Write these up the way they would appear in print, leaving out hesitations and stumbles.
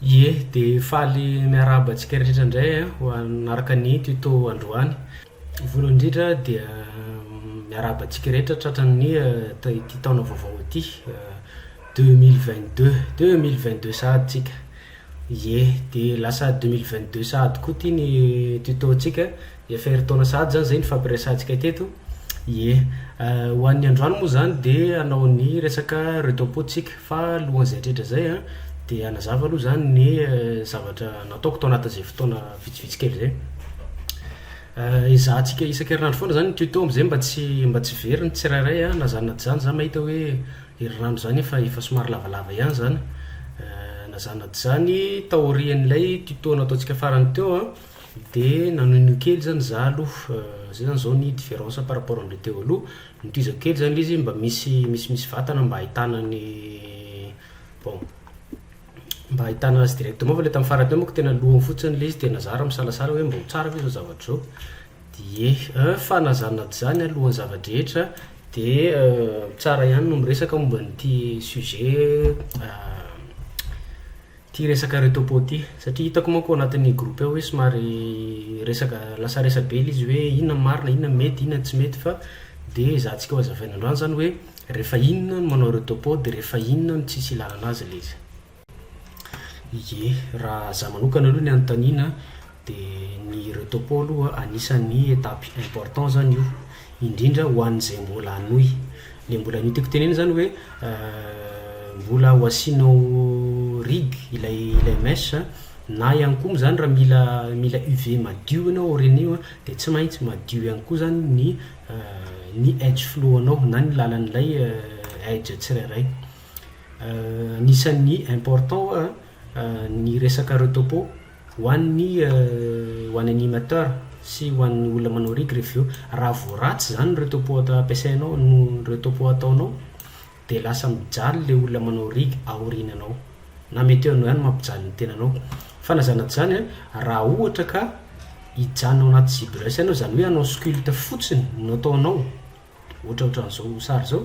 Ie de faly miarahaba antsika rehetra indray a ho anaraka ny tuto androany. Voalohany indrindra dia miarahaba antsika rehetra tratran'ny ty taona vaovao ty 2022 sahady tsika. Ie de lasa 2022 sahady koa ty ny tuto antsika, efa heritaona sahady zany zay ny fampiresantsika teto. Ie ho an'ny androany moa zany de hanao ny resaka retopotsika fa alohan'izay indrindra zay a de anazava aloha zany ny zavatra nataoko tao anatin'izay fotoana vitsivitsy kely zay. Izahantsika isan-kerinandro foana zany ny tuto am'zay mba tsy veriny tsirairay a nazanaty zany za mahita hoe herinandro zany efa somary lavalava ihany zany. Nazanaty zany taorian'ilay tuto nataontsika farany teo a de nanohino kely zany za aloha zay zany zao ny différence par rapport am'le teo aloha. Nitohizako kely zany izy mba misy vatana mba ahitana ny bon mba ahitana azy directement fa le tamin'ny farany teo moa ko tena lohany fotsiny le izy de nazara misalasala hoe mba ho tsara ve zao zavatra zao. De fa nazanaty zany alohan'ny zavadrehetra de tsara ihany no miresaka momba nyty sujet ty resaka retopo ty satria hitako manko anatin'ny groupe ao hoe somary resaka lasa resa be izy hoe inona marina inona mety inona tsy mety fa de zahantsika ho azavaina androany zany hoe rehefa inona no manao retopo de rehefa inona no tsisy ilana azy le izy. Ie raha za manokana aloha ny anontaniana de ny retopo aloha anisan'ny étape important zany io indrindra ho an'izay mbola hanohy. Le mbola hanohy tiako teneny zany hoe mbola ho asianao rig ilay mèche na ihany koa moa zany raha mila UV madio anao aorian'io de tsy maintsy madio ihany koa zany ny edge flow anao na ny lalan'ilay edge tsirairay. Anisan'ny important ny resaka retopo ho an'ny animateur sy ho an'ny olona manao rig rehefa eo raha voaratsy zany retopo ampiasainao no retopo ataonao de lasa mijaly le olona manao rig aoriananao na mety eo anao ihany mampijaly ny tenanao. Fa nazanaty zany raha ohatra ka hijanona anaty zibrus anao zany hoe anao sculpte fotsiny no ataonao ohatraohatran'izao sary zao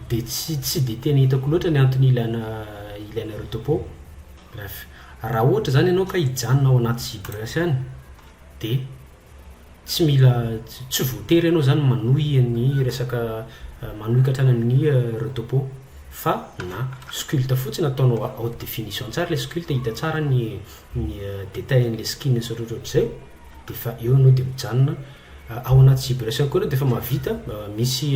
de tsy de tena hitako loatra ny antony ilaina retopo. Bref, raha ohatra zany ianao ka hijanona ao anaty zibrus any de tsy voatery ianao zany manohy ny resaka manohy ka hatrany amin'ny retopo fa na sculpte fotsiny ataonao haute définition tsara le sculpte hita tsara ny détail-n'le skin sy ohatrohatr'izay de fa eo anao de mijanona ao anaty zibrus any koa anao de fa mahavita misy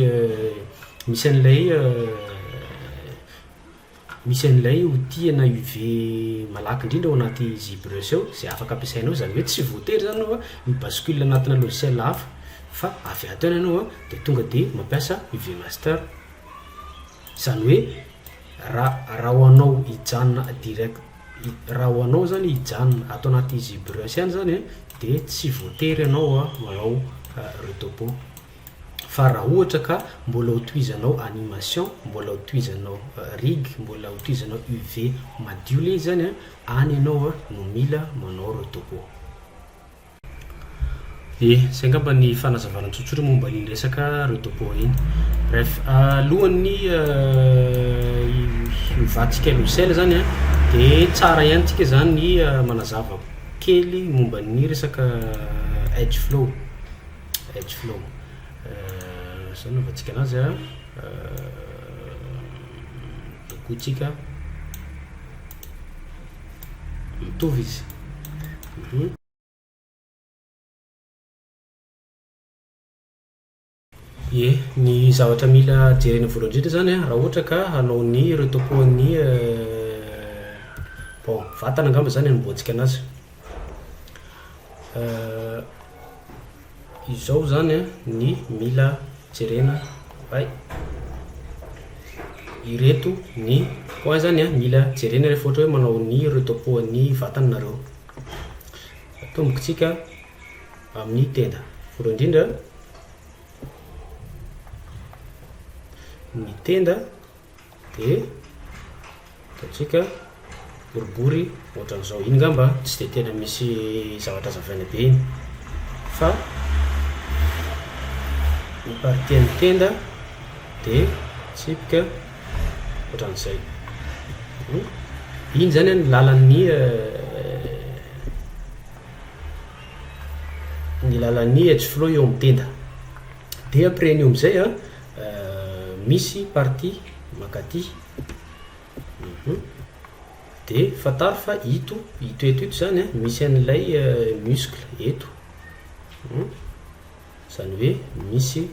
an'ilay outil na UV malaky indrindra ao anaty zibrus ao zay afaka ampiasainao zany hoe tsy voatery zany anao mibascule anatina logiciel hafa fa avy ato any anao de tonga de mampiasa UV master. Zany hoe raha ho anao hijanona direct raha ho anao zany hijanona ato anaty zibrus any zany de tsy voatery anao manao retopo. Fa raha ohatra ka mbola hotohizanao animation, mbola hotohizanao rig, mbola hotohizanao UV madio le zany any anao no mila manao retopo. Zay angamba ny fanazavana tsotsotra momba ny resaka retopo iny. Bref, alohan'ny hivatsika logiciel zany de tsara ihany tsika zany ny manazava kely momba ny resaka edge flow. Zany navatsika anazy lokotsika mitovy izy. Ie ny zavatra mila jerena voalohany indrindra zany raha ohatra ka hanao ny retopoan'ny bon vatana angamba zany anomboantsika anazy. Izao zany ny mila jerena ireto ny koa zany mila jerena rehefa ohatra hoe manao ny retopoan'ny vatananareo. Atombokitsika amin'ny tenda voalohany indrindra ny tenda de ataontsika boribory ohatran'izao. Iny ngamba tsy de tena misy zavatra zavaina be iny fa ny partie ny tenda de tsipika ohatran'izay. iny zany ny lalan'ny edge flow eo amin'ny tenda. De après ny am'izay misy partie makaty. De fataro fa ito eto zany misy an'ilay muscle eto. Zany hoe misy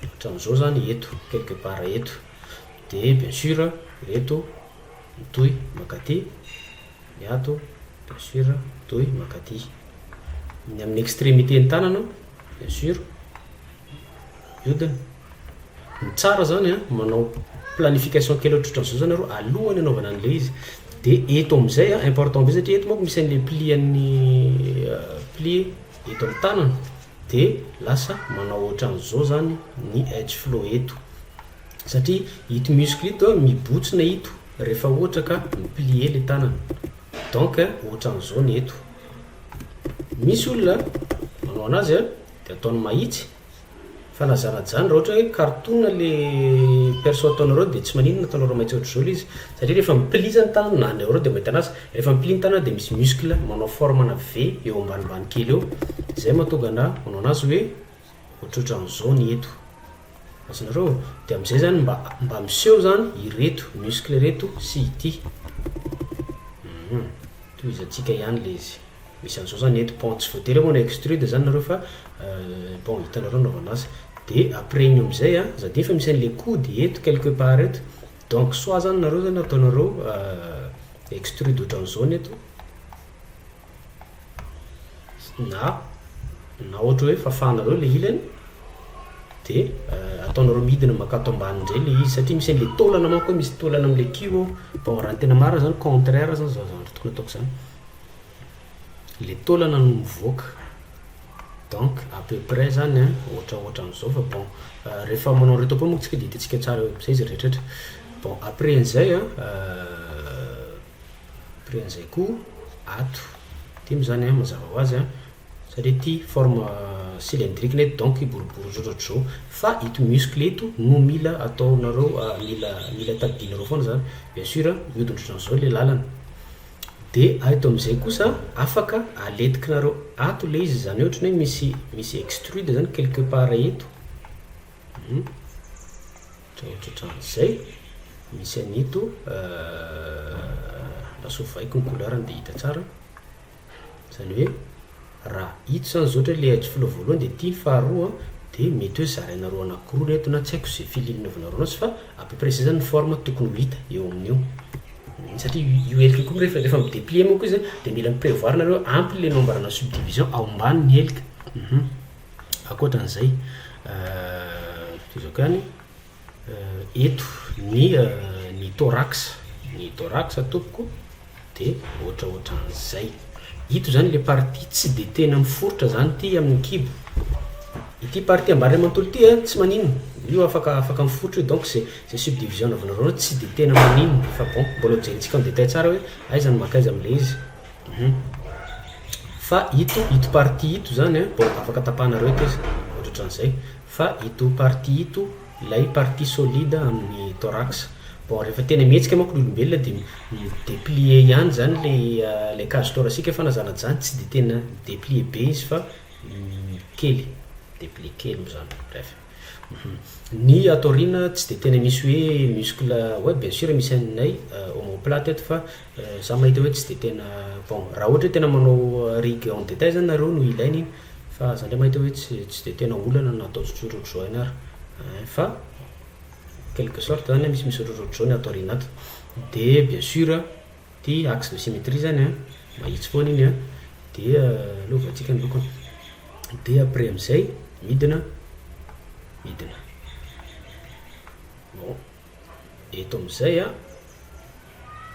ohatran'izao zany eto quelque part eto. De bien sûr eto mitohy makaty, ato bien sûr mitohy makaty. Ny amin'ny extrémité ny tanana bien sûr mihodina. Ny tsara zany manao planification kely ohatrohatran'izao zany arô alohany anaovana an'le izy. De eto am'izay important be satria eto manko misy an'le plie eto amin'ny tanana. De lasa manao ohatran'izao zany ny edge flow eto. Satria ito muscle ito mibotsina ito rehefa ohatra ka miplie le tanana. Donc ohatran'izao ny eto. Misy olona manao anazy de ataony mahitsy fa lazanajany raha ohatra hoe carton le perso ataonareo de tsy maninona ataonareo mahitsy ohatr'izao le izy. Satria rehefa miplie zany tanana na anareo de mahita anazy, rehefa miplie ny tanana de misy muscle manao formana V eo ambanimbany kely eo. Zay mahatonga na manao anazy hoe ohatrohatran'izao ny eto. Azonareo de am'izay zany mba miseho zany ireto muscle reto sy ity. Tohizatsika ihany le izy. Misy an'izao zany eto pont tsy voatery moa na extrude zany nareo fa bon hitanareo naovana azy. De après iny am'izay zany efa misy an'le coude eto quelque part eto. Donc soit zany nareo zany ataonareo extrude ohatran'izao ny eto na ohatra hoe fafanareo le ilany. De ataonareo midina makato ambany ndray le izy satria misy an'le taolana manko misy taolana am'le cul. Bon raha ny tena marina zany contraire zany zao zany tokony ataoko zany. Le taolana no mivoaka. Donc à peu près zany ohatran'izao fa bon rehefa manao reto po moa tsika de hitantsika tsara am'izay izy rehetrarehetra. Bon après an'izay koa ato ty zany mazava ho azy satria ty forme cylindrique net donc boribory ohatrohatr'izao fa ito muscle eto no mila ataonareo mila tadidinareo foana zany. Bien sûr mihodina ohatran'izao le lalana. De ato am'izay kosa afaka aletikinareo ato le izy zany ohatra hoe misy extrude zany quelque part eto. Ohatran'izay misy an'ito lasovaiko ny couleur de hita tsara. Zany hoe raha ito zany zao ohatra le edge flow voalohany de ty faharoa de mety hoe zarainareo anankiroa reto na tsy haiko zay fililina avynareo anazy fa à peu près zay zany forme tokony ho hita eo amin'io. Satria io elika koa rehefa midéplie moa koa izy de mila miprévoir nareo ampy le nombre-na subdivision ao ambany ny elika. Akoatran'izay tozako ihany eto ny thorax atopoko de ohatraohatran'izay. Ito zany le partie tsy de tena miforotra zany ty amin'ny kibo. Ity partie ambany manontolo ty tsy maninona io afaka miforotra io. Donc c'est subdivision navanareo tsy de tena maninona fa bon mbola jerintsika en détail tsara hoe aiza ny makaiza am'le izy. Fa ito partie ito zany bon afaka tapahanareo eto izy ohatran'izay. Fa ito partie ito ilay partie solide amin'ny thorax. Bon rehefa tena mihetsika manko l'olombelona de déplier ihany zany le cage thoracique fa nazanady zany tsy de tena déplier be izy fa kely déplier kely moa zany bref. Ny atorina tsy de tena misy hoe muscle bien sûr misy anay omoplate eto fa za mahita hoe tsy de tena bon raha ohatra hoe tena manao rigue en détail zany nareo no ilainy iny fa za ndray mahita hoe tsy de tena olana na atao tsotsotrotro ihany ary fa quelque sorte zany misy ohatrohatr'izao ny atorina ato. De bien sûr ty axe de symétrie zany mahitsy foana iny de lovantsika ny lokony. De après am'izay midina. Bon eto am'izay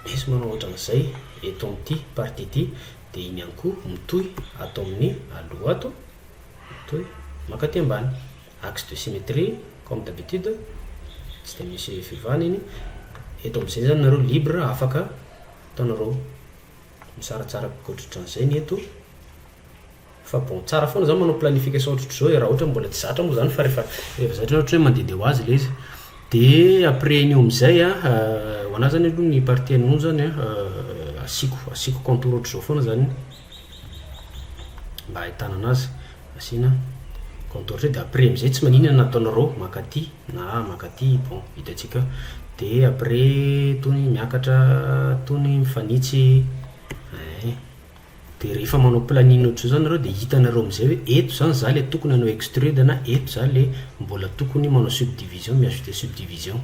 misy manao ohatran'izay eto am'ty partie ty de iny ihany koa mitohy atao amin'ny aloha ato mitohy makaty ambany. Axe de symétrie comme d'habitude tsy de misy fivana iny. Eto am'izay zany nareo libre afaka ataonareo misaratsara ohatrohatran'izay ny eto. Fa bon tsara foana zany manao planification ohatrohatr'izao raha ohatra mbola tsy zatra moa zany fa rehefa zatra ohatra hoe mandeha de ho azy le izy. De après iny am'izay ho anazy zany aloha ny partie nono zany asiko contour ohatr'izao foana zany mba ahitana anazy asiana contour zay de après am'izay tsy maninana nataonareo makaty na makaty bon hitantsika de après tony miakatra tony mifanitsy de rehefa manao planine ohatr'izao zany nareo de hitanareo am'izay hoe eto zany za le tokony hanao extrude na eto za le mbola tokony manao subdivision miajoute subdivision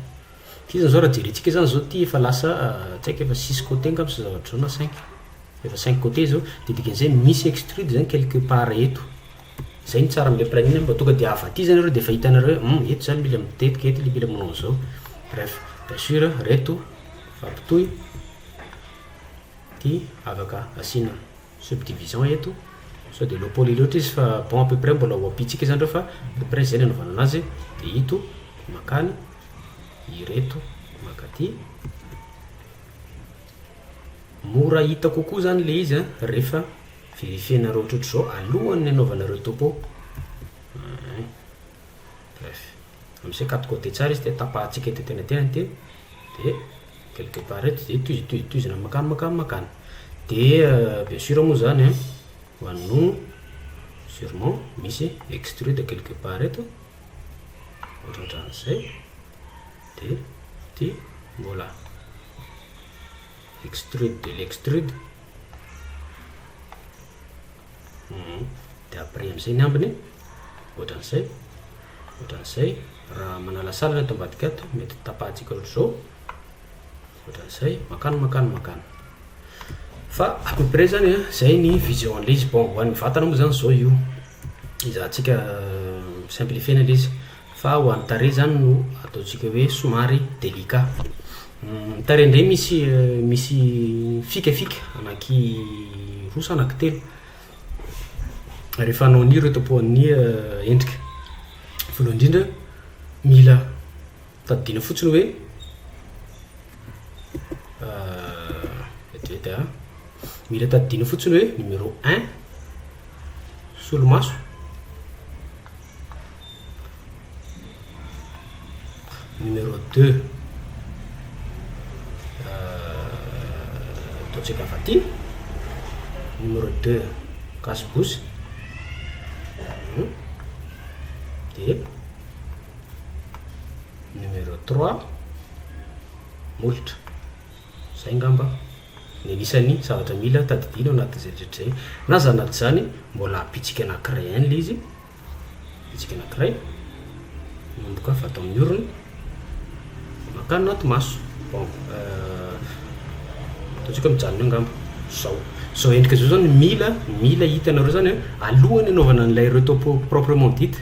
ty zany zao raha jerentsika zany zao ty efa lasa tsy haiko efa 6 côté angamba sy zavatra zao na 5 efa 5 côté zao de dikan'izay misy extrude zany quelque part eto zay ny tsara am'le planine mba tonga de afa ty zany reo de efa hitanareo hoe eto zany mila mitetika eto le mila manao zao bref bien sûr reto fampitohy ty afaka asina subdivision eto sao de lopoly loatra izy fa bon à peu près mbola ho apitsika zany reo fa à peu près zay ny anaovana anazy de ito makany ireto makaty mora hita kokoa zany le izy rehefa verifienareo ohatrohatr' zao alohan'ny anaovanareo topo bref am'izay quatre côté tsara izy de tapahatsika eto tenatenany ty de quelque part eto de toizina makany de bien sûr moa zany hoan'ny nono sûrement misy extrude quelque part eto ohatran'izay de ty mbola extrude de l'extrude de après am'izay ny ambiny ohatran'izay raha manala salana eto ambadika ato mety tapahatsika ohatr' zao ohatran'izay makany fa à peu près zany zay ny vision an'le izy bon hoan'ny vatana moa zany zao io izahantsika simplifiena le izy fa ho an'ny tare zany no ataontsika hoe somary délicat tare indray misy fikafika anaky rosa anaky telo rehefa anao ny reo topoan'ny endrika voalohany indrindra mila tadidina fotsiny hoe vetivety mila tadidina fotsiny hoe numéro 1 solomaso numéro 2 ataontsika afatiny numéro 2 casse-bouche de numéro 3 molitra zay ngamba ny anisan'ny zavatra mila tadidina anaty zay rehetra zay na za anaty zany mbola apitsika anakiray any le izy pitsika anakiray nomboka fatao amin'ny orony makany anaty maso bon ataontsika mijanona angamba zao endrika zao zany mila hitanareo zany alohany anaovana an'ilay reo topo proprement dite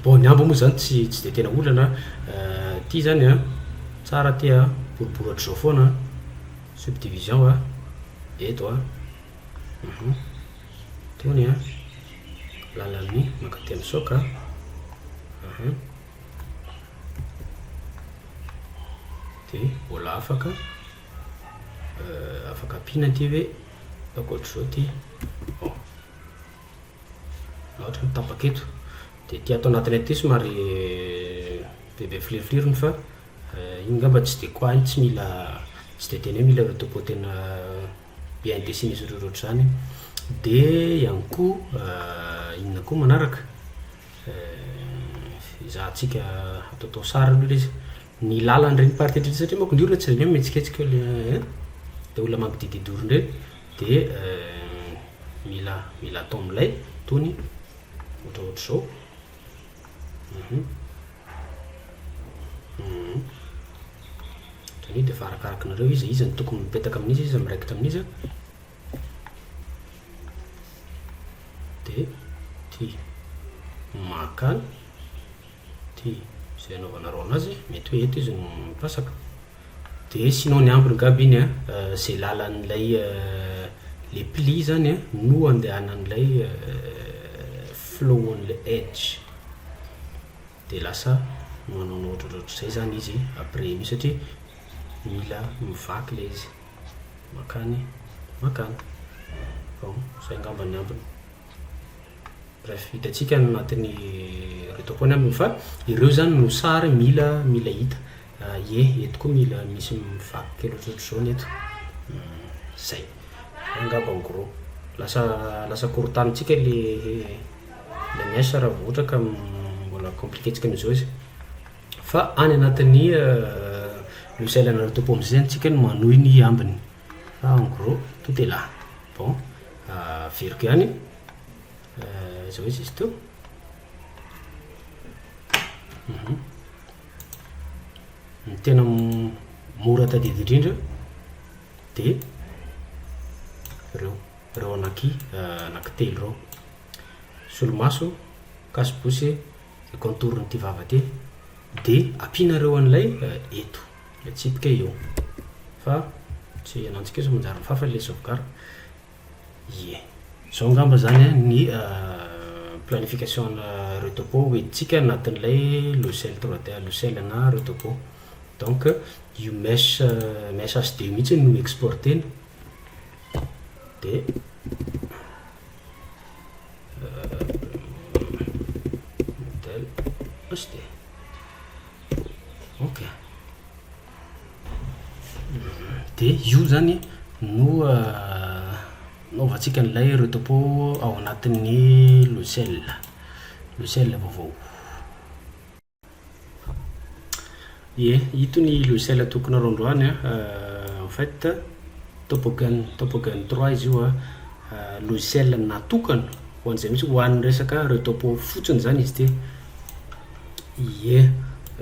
bon ny amba moa zany tsy de tena olana ty zany tsara ty boribory ohatr'izao foana subdivision eto tony lalan'ny makaty amin'ny soka de mbola afaka apina ty hoe akoatr'izao ty bon na ohatra mitapaka eto de ty atao anatiny aty somary bebe filirifilirony fa iny ngamba tsy de quoi iny tsy de tena hoe mila retopo tena bien dessiné sy ohatrohatr' zany de ihany koa inona koa manaraka izahantsika ataotao sara aloha le izy ny lalan'ireny partie indrindra satria manko ny orona tsy reny hoe mihetsiketsika le de olona mampidididy orony reny de mila atao am'ilay tony ohatraohatr'izao ohatrany de fa arakarakinareo izy ny tokony mipetaka amin'izy izy miraikitra amin'izy de ty makany ty zay anaovanareo anazy mety hoe eto izy mipasaka de sinon ny ambiny gaby iny zay lalan'ilay le pli zany no andehanan'ilay flow an'le edge de lasa manao ohatrohatr'izay zany izy après iny satria mila mivaky le izy makany bon zay ngamba ny ambiny bref hitatsika anatin'ny retopoany ambiny fa ireo zany no sary mila hita eto koa mila misy mivaky kely ohatratra zao ny eto zay angamba en gros lasa korotanitsika le mesa raha vao ohatra ka mbola compliquéntsika am'izao izy fa any anatin'ny logiciel ana retopo am'zay antsika no manohy ny ambiny fa en gros tout est là bon veriko ihany zao izy izy teo ny tena mora tadidy indrindra de reo anankitelo reo solomaso kasibosy contour nyty vava ty de ampinareo an'ilay eto le tsipika eo fa tsy anantsika io so manjary mifafa le sauvegarde zao angamba zany ny planification na retopo hoentsika anatin'ilay logiciel 3D logiciel na retopo donc io mesh HD mihitsy no exporteny de modèle HD ok de io zany no naovantsika n'ilay retopo ao anatin'ny logiciel vaovao ito ny logiciel tokony arondroany en fait Topogun 3 izy io logiciel natokana ho an'izay mihitsy ho an'ny resaka retopo fotsiny zany izy ty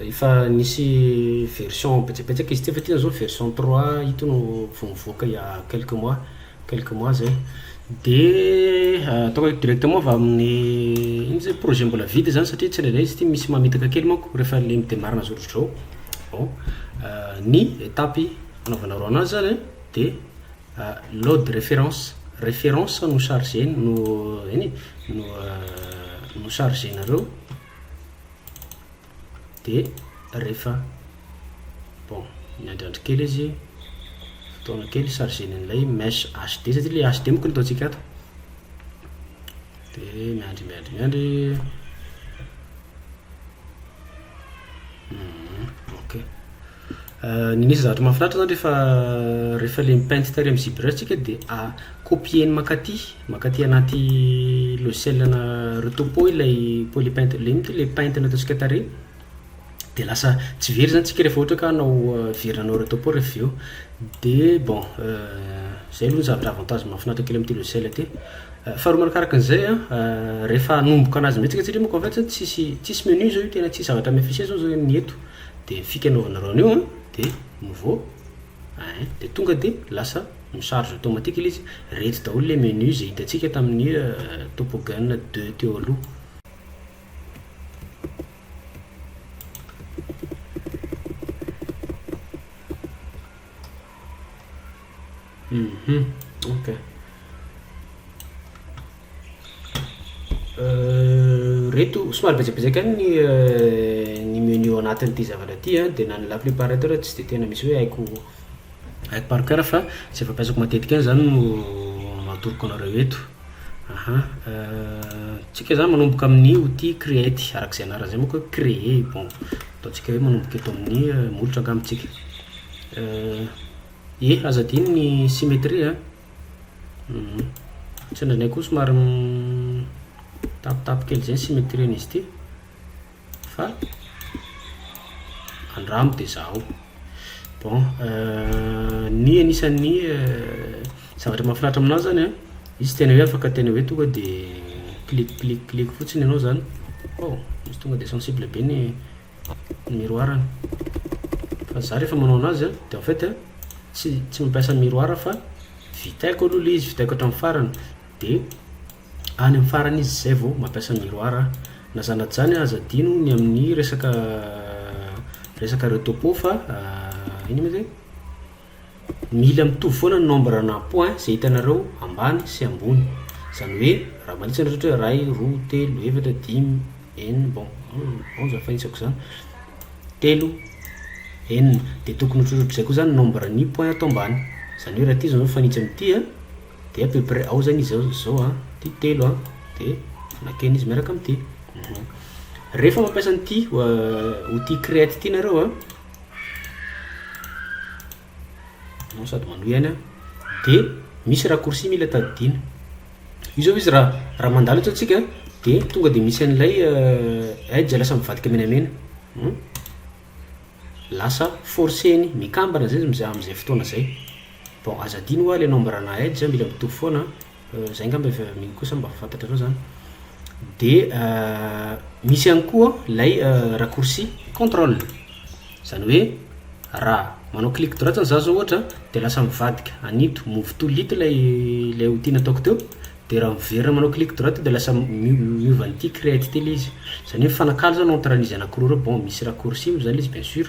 efa nisy version petsapetsaka izy ty fa ty zao version 3 ito no vomivoaka il y a quelques mois zay de ataoko directement va amin'ny iny zay projet mbola vide zany satria tsy ndraindray izy ty misy mamitaka kely manko rehefa le midemarina zao ohatr'izao bon ny étape anaovanareo anazy zany de load référence no chargé no chargé nareo de rehefa bon miandriandry kely izy fotoana kely chargé n'ilay mesh HD satria le HD moko nataontsika ato de miandry ok nisy zavatra mahafinaritra zany rehefa le mipainty tary amy zibra tsika de copieny makaty anaty logiciel na retopo ilay polypainte le painte nataontsika tary de lasa tsy very zany tsika rehefa ohatra ka anao veranao retopo rehefa eo de bon zay aloha ny zavatra avantage mahafinaritra kely amty logiciel ty faharoa manarakaraka an'izay rehefa anomboka anazy mihitsika satria moko en fait tsisy menu zao io tena tsisy zavatra amy affiché zao ny eto de fikanaovanareo an'io de nouveau de tonga de lasa micharge automatique ilay izy rehetra daholo le menu zay hitatsika tamin'ny Topogun 2 teo aloha ok reto somary betsabetsaka any ny menu anatiny ty zavatra ty de na la plupart eto raha tsy de tena misy hoe haiko par cœur fa tsy fampiasako matetika any zany no matoroko anareo eto tsika zany manomboka amin'ny outil create arak'izay anarany zay moko hoe créer bon ataontsika hoe manomboka eto amin'ny molotra angamitsika azadiny ny symétrie tsy ndraindray koa somary tapitapy kely zay symétrie n'izy ty fa andramo de zao bon ny anisan'ny zavatra mahafinaritra aminao zany izy tena hoe afaka tena hoe tonga de clic fotsiny ianao zany izy tonga de sensible be ny miroirany fa za rehefa manao anazy de en fait tsy mampiasa miroir fa vitaiko aloha le izy vitaiko hatramin'ny farany de any amin'ny farany izy zay vao mampiasa miroir na zanaty zany azadino ny amin'ny resaka retopo fa ino moa zay mila mitovy foana ny nombre na point zay hitanareo ambany sy ambony zany hoe raha manitsy ny ohatra hoe ray roa telo efatra dimy enina bon za fanisako zany telo enina de tokony ohatrohatra zay koa zany nombre ny point atao ambany zany hoe raha ty zao fanitsy amty de à peu près ao zany izy zao ty telo de nakeny izy miaraka amty rehefa mampiasa an'ity outil créate ty nareo no sady manoy any a de misy raccourci mila tadidina io zao izy raha mandalo atao atsika de tonga de misy an'ilay edge lasa mivadika menamena lasa forceny mikambana zay am'izay fotoana zay bon azadiny hoa le nombrena edge mila mitovy foana zay ngamba efa mino kosa mba fafantatra reo zany de misy ihany koa lay raccourci contrôle zany hoe raha manao clic droite za zao ohatra de lasa mivadika anito move to lito lay outil ataoko teo de raha miverina manao clic droite de lasa miova an'ity create tele izy zany hoe mifanakalo zany entre an'izy anankiroa reo bon misy raccourci zany izy bien sûr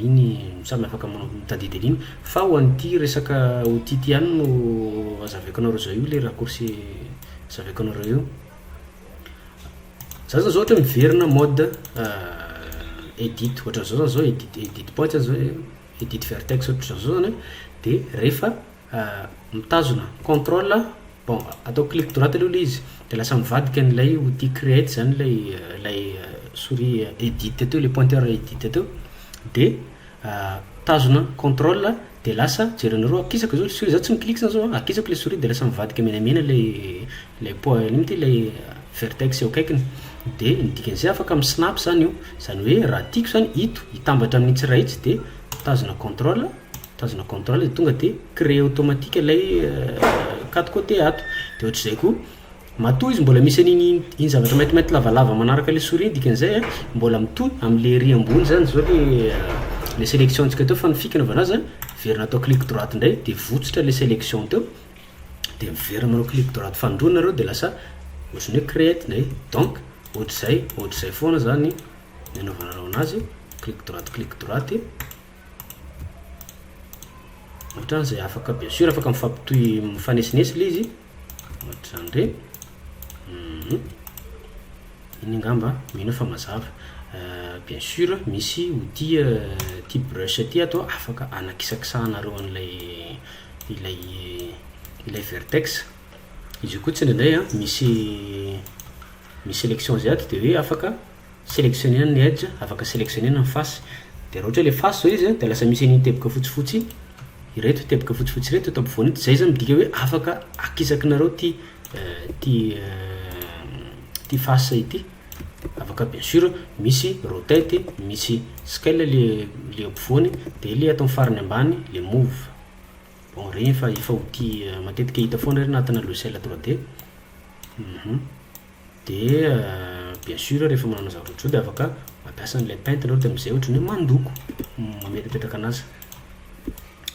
iny samy afaka mitadidy an'iny fa ho an'ity resaka outil ty ihany no azaveko anao reo zao io le raccourci azaveko anao reo io za zao ohatra miverina mode edit ohatra zao edit point zao edit vertex ohatra zao zany de rehefa mitazona contrôle bon atao clic droite aloha le izy de lasa mivadika an'ilay outil create zany lay souris edit teo le pointeur edit teo de tazona contrôle de lasa jerenareo akisako zao souris za tsy miclic zao akisako le souris de lasa mivadika menamena lay point limity lay vertex eo akaikiny de nidikan'izay afaka amin'ny snap zany io zany hoe raha tiako zany ito hitambatra amin'ny tsirahitsy de tazona contrôle de tonga de créer automatique lay quatre côté ato de ohatr'izay koa matoy izy mbola misy an'iny zavatra maintimainty lavalava manaraka le souris dikan'izay mbola mitoy am'le ry ambony zany zao le sélection ntsika teo fa nifikana vanazy verina atao clic droite ndray de votsotra le sélection teo de miverina manao clic droite fandrona reo de lasa ohatrany hoe créate ndray donc ohatr'izay foana zany nanaovanareo anazy clic droite ohatran'izay afaka bien sûr afaka mifampitoy mifanesinesy le izy ohatr'izany re iny ngamba mino fa mazava bien sûr misy outil type brush ty atao afaka anakisakisahanareo an'ilay vertex izy io koa tsy ndraindray misy sélection zay ato de hoe afaka sélectionner ny edge afaka sélectionner ny face de raha ohatra le face zao izy de lasa misy an'iny teboka fotsifotsy ireto teboka fotsifotsy reto eto ampovoany zay zany midika hoe afaka akisakinareo ty face ity afaka bien sûr misy rotate misy scale le ampovoany de le atao farany ambany le move bon regny fa outil matetika hita foana re anatina logiciel 3D de bien sûr rehefa manao zavatra ohatr' zao de afaka mampiasa an'ilay peintre ohatra am'izay ohatrany hoe mandoko mametrapetraka anazy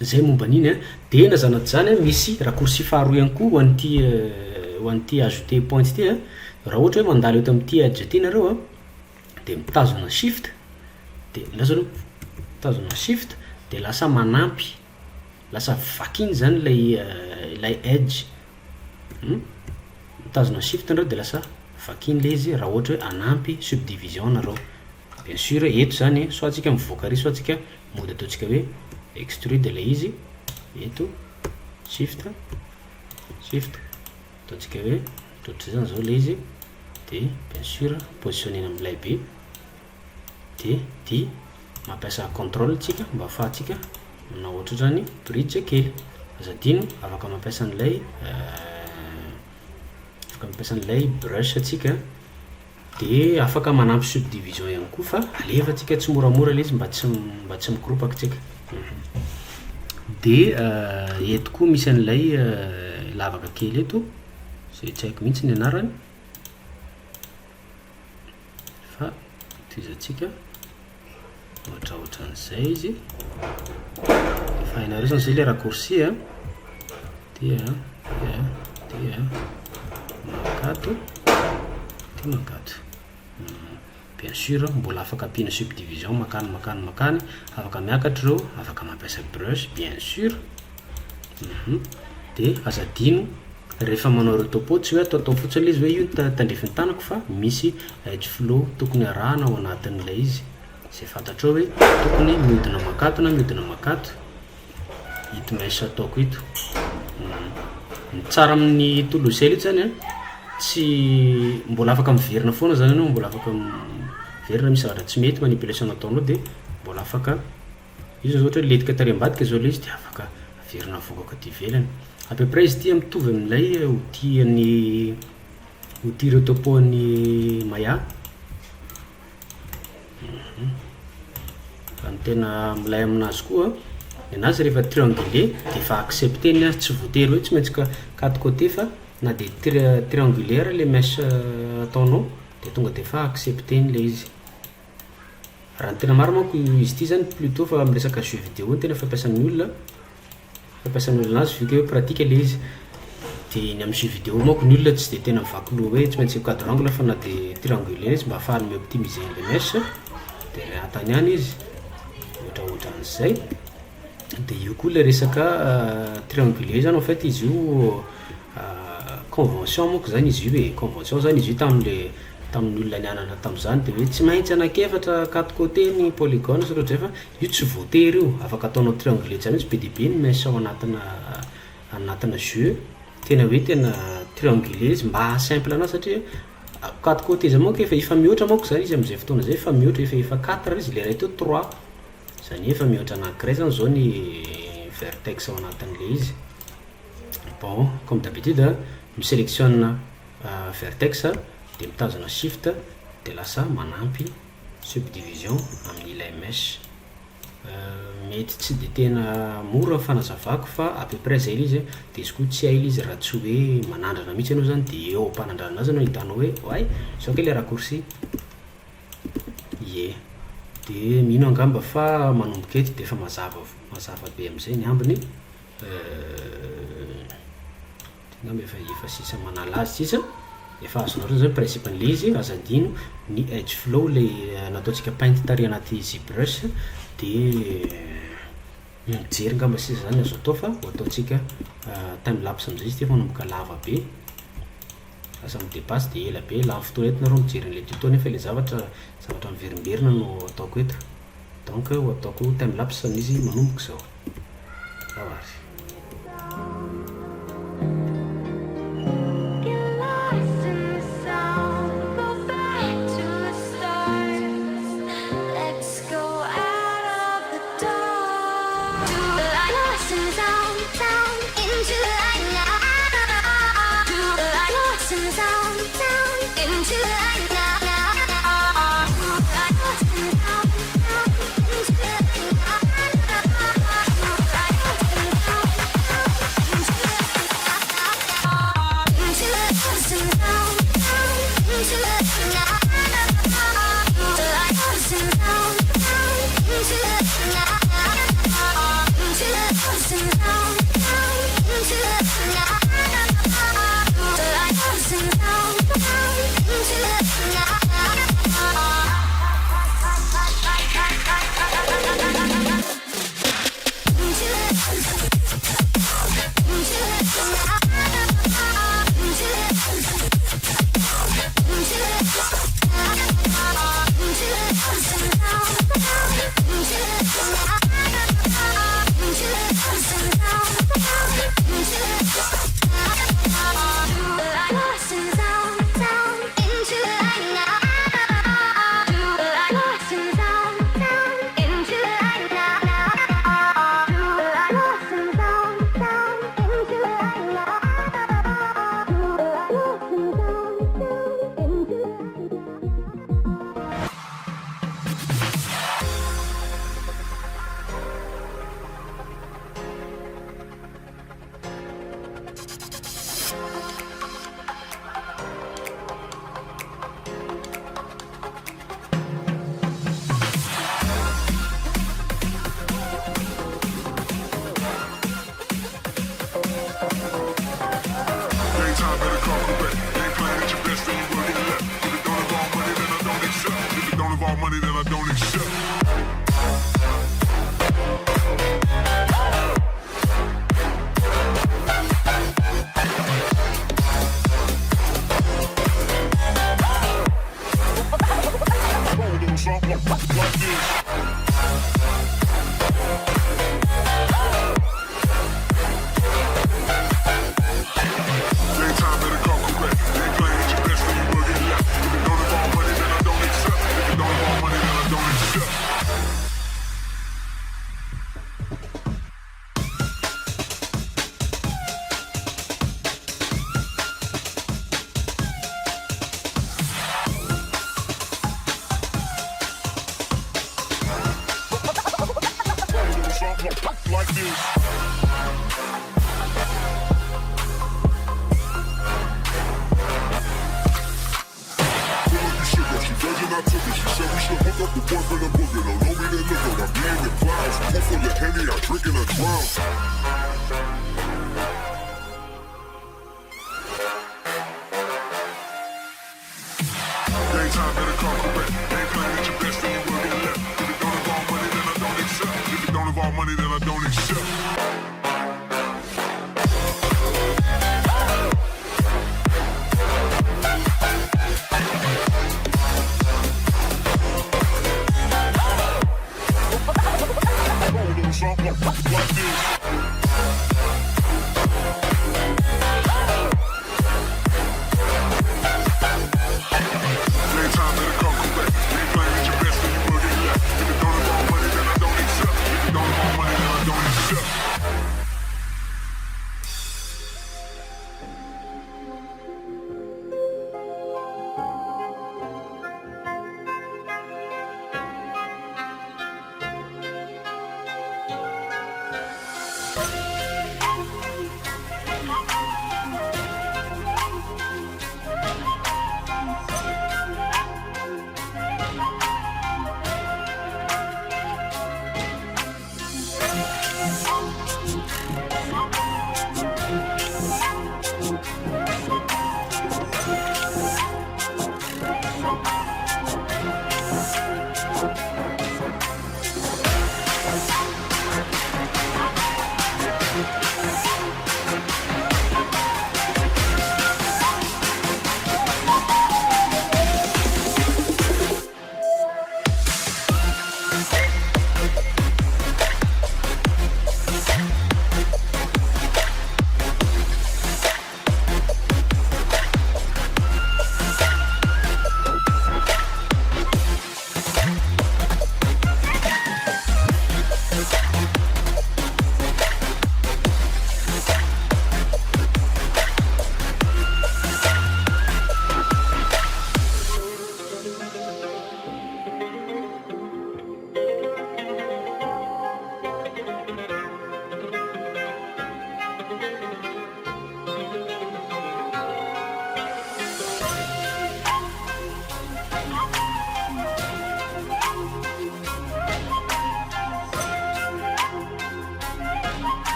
zay momba an'iny de nazanaty zany misy raccourci faharoa ihany koa ho an'ty ajouter point ty raha ohatra hoe mandalo eto am'ty edge ty nareo de mitazona shift de lazalo mitazona shift de lasa manampy lasa vakiny zany lay edge mitazona shift nareo de lasa vakiny le izy raha ohatra hoe anampy subdivision nareo bien sûr eto zany soit atsika mivoaka ry soit atsika mody ataotsika hoe extrude le izy eto shift ataotsika hoe totra zany zao le izy de bien sûr positionnena am'ilay be de ty mampiasa contrôle tsika mba afahatsika na ohatra zany bridge kely azadino afaka mampiasa an'ilay brush atsika de afaka manampy subdivision ihany koa fa alefatsika tsy moramora le izy mba tsy mikoropaky tsika de eto koa misy an'ilay lavaka kely eto zay tsy haiko mihitsy ny anarany fa tizatsika ohatraohatran'izay izy efa hainareo zany zay le raccourci mankato bien sûr mbola afaka ampina subdivision makany afaka miakatra reo afaka mampiasa brush bien sûr de azadino rehefa manao reo topo tsy hoe atao fotsiny le izy hoe io tandrefiny tanako fa misy edge flow tokony arahana ao anatin'ilay izy zay fantatrao hoe tokony miodina makato ito mesh ataoko ito tsara amin'ny to logiciel ito zany tsy mbola afaka miverina foana zany anao mbola afaka miverina misy zavatra tsy mety manipulation ataonao de mbola afaka izy ohatra hoe letika tary ambadika zao le izy de afaka averina vokaka ty ivelany à peu près izy ty mitovy amin'ilay outil retopo-ny maya fa ny tena milay aminazy koa anazy rehefa triangulé de fa accepteny azy tsy voatery hoe tsy maintsy quatre côté fa na de triangulaire le mèche ataonao de tonga de fa accepteny le izy raha ny tena maro manko izy ty zany plutôt fa miresaka jeu vidéo ny tena fampiasan'ny olona anazy vu que hoe pratique le izy de ny amin'ny jeu vidéo manko ny olona tsy de tena mivaky loha hoe tsy maintsy quadrangle fa na de triangulaire izy mba ahafahany mioptimiser le mèche de atany ihany izy ohatraohatran'izay de io koa le resaka triangulaire zany en fait izy io convention monko zany izy io convention zany izy io tamin'ny olona nianana tam'zany de hoe tsy maintsy anakefatra quatre côté ny polygone sy ohatran'izay fa io tsy voatery io afaka ataonao triangulaire zany izy be de be ny mèche ao anatina jeu tena hoe tena triangulaire izy mba simple anazy satria quatre côté zany manko efa mihoatra manko zany izy am'izay fotoana zay efa mihoatra efa quatre izy le ray teo trois zany efa mihoatra anankiray zany zao ny vertex ao anatin'le izy bon comme d'habitude misélectionne vertex de mitazona shift de lasa manampy subdivision amin'ilay mèche mety tsy de tena mora fanazavako fa à peu près zay izy de izy koa tsy aila izy raha tsy hoe manandrana mihitsy ianao zany de eo ampanandrana azy anao hitanao hoe ay zao ke le raccourci ye de mino angamba fa manomboka eto de fa mazava be am'izay ny ambiny ngamba efa sisa manala azy sisa efa azonao zany principe an'le izy azadino ny edge flow le nataontsika painte tary anaty ZBrush de mijery ngamba sisa zany azo atao fa ho ataontsika time lapse am'izay izy ty manomboka lava be asa midépasse de ela be lava fotoana eto nareo mijery an'le tuto nefa le zavatra miverimberina no ataoko eto donc ho ataoko time lapse izy manomboka zao azy something like this. She virgin, I took it. She said we should hook up the boyfriend and booger. Don't know me, then look up. I'm being the clouds. Pool full of Henny, I drink in a drown. Daytime better come correct. Ain't playing at your best, then you will get left. If it don't involve money, then I don't accept. If it don't involve money, then I don't accept. Something like this. Daytime better come correct. Ain't playing at your best, then you will get left. If it don't involve money, then I don't accept. If it don't involve money, then I don't accept.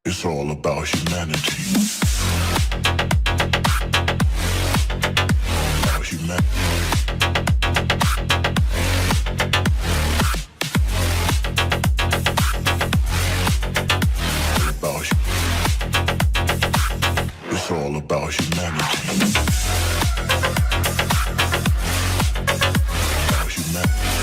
It's all about humanity. About humanity. It's all about humanity. About humanity.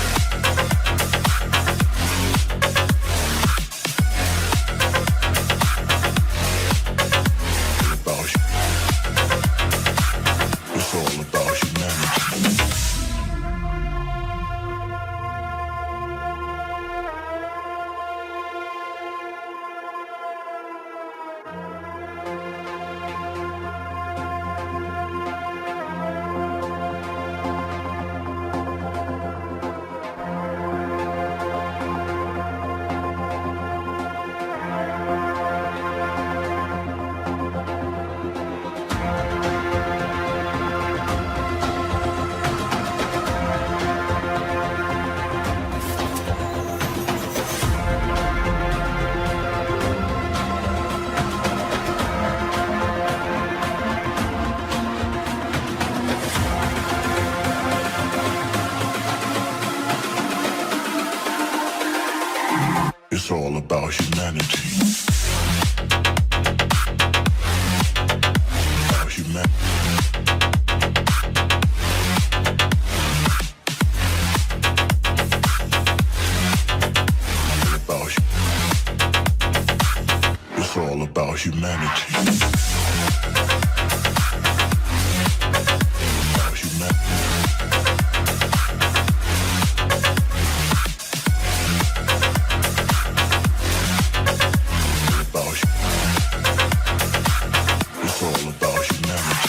It's all about humanity. About humanity. It's all about humanity. About humanity. It's all about humanity.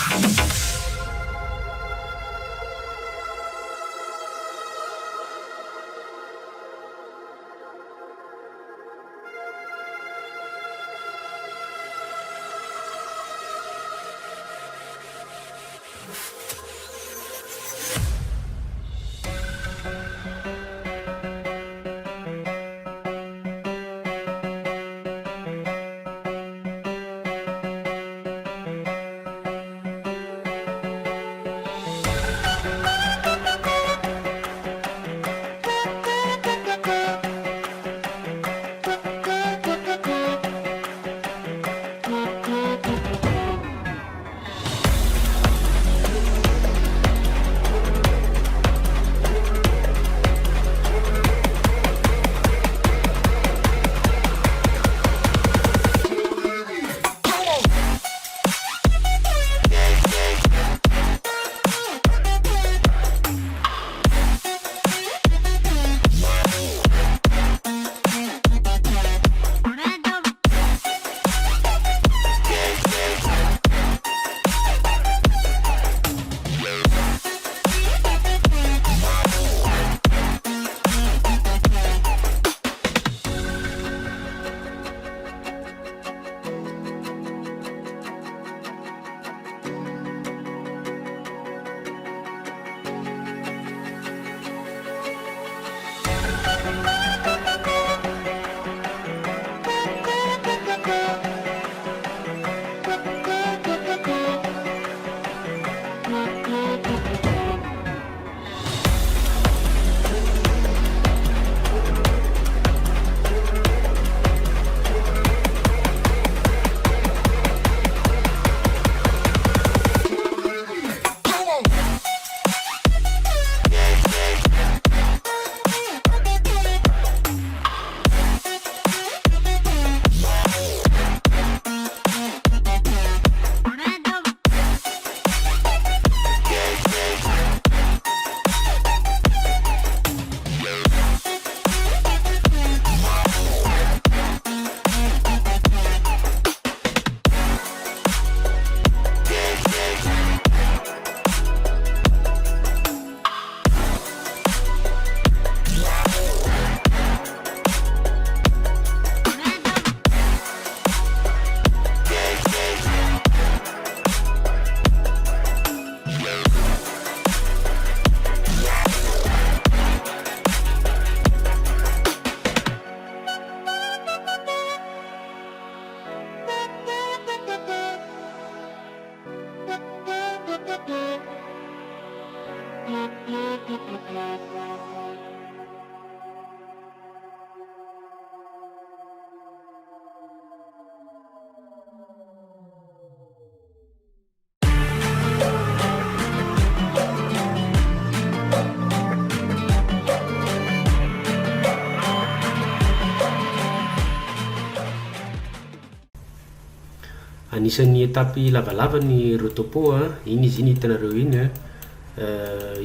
Anisan'ny etapy lavalava ny rotopo iny izy iny hitanareo iny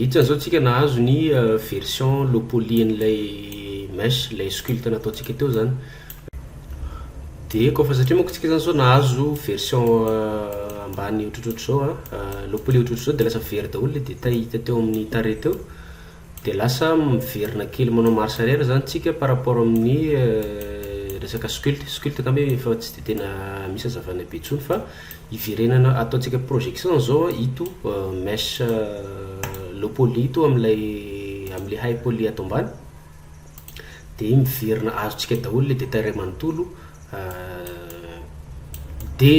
hitany zao tsika nahazo ny version low poly an'ilay mesh lay sculpte nataontsika teo zany de koa fa satria manko tsika zany zao nahazo version ambany ohatrohatrotro zao low poly ohatrohatrotro zao de lasa very daholo le détail hita teo amin'ny tare teo de lasa miverina kely manao marche arrière zany tsika par rapport amin'ny resaka sculpte kame efa tsy de tena misy azavana be tsony fa iverenana ataontsika projection zao ito mesh low poly ito am'ilay high poly ato ambany de miverina azotsika daholo le détail ray manontolo de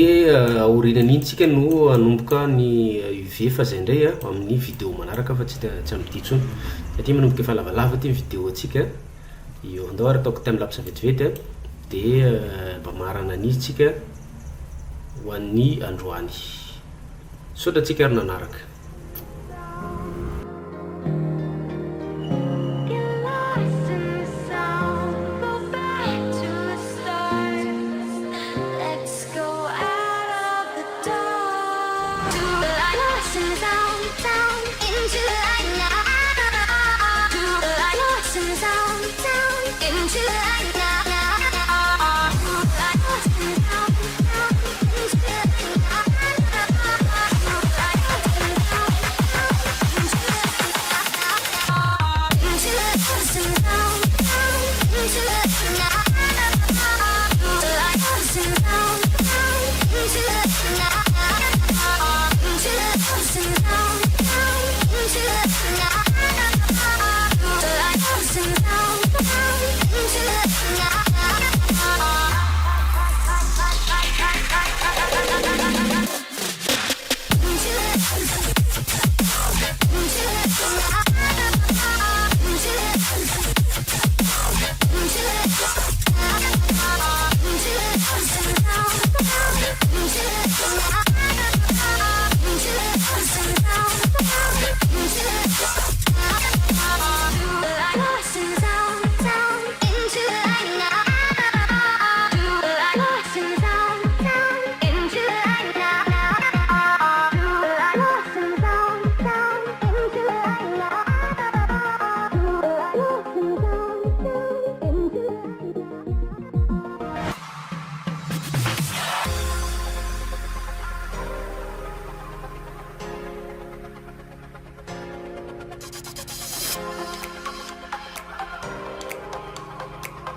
aorinan'iny tsika no anomboka ny UV fa zay ndray amin'ny vidéo manaraka fa tsy amity tsony satria manomboka efa lavalava ty vidéo atsika io andao ary ataoko time lapse vetivety dia mba marana anizy tsika ho an'ny androany sotra tsika ary nanaraka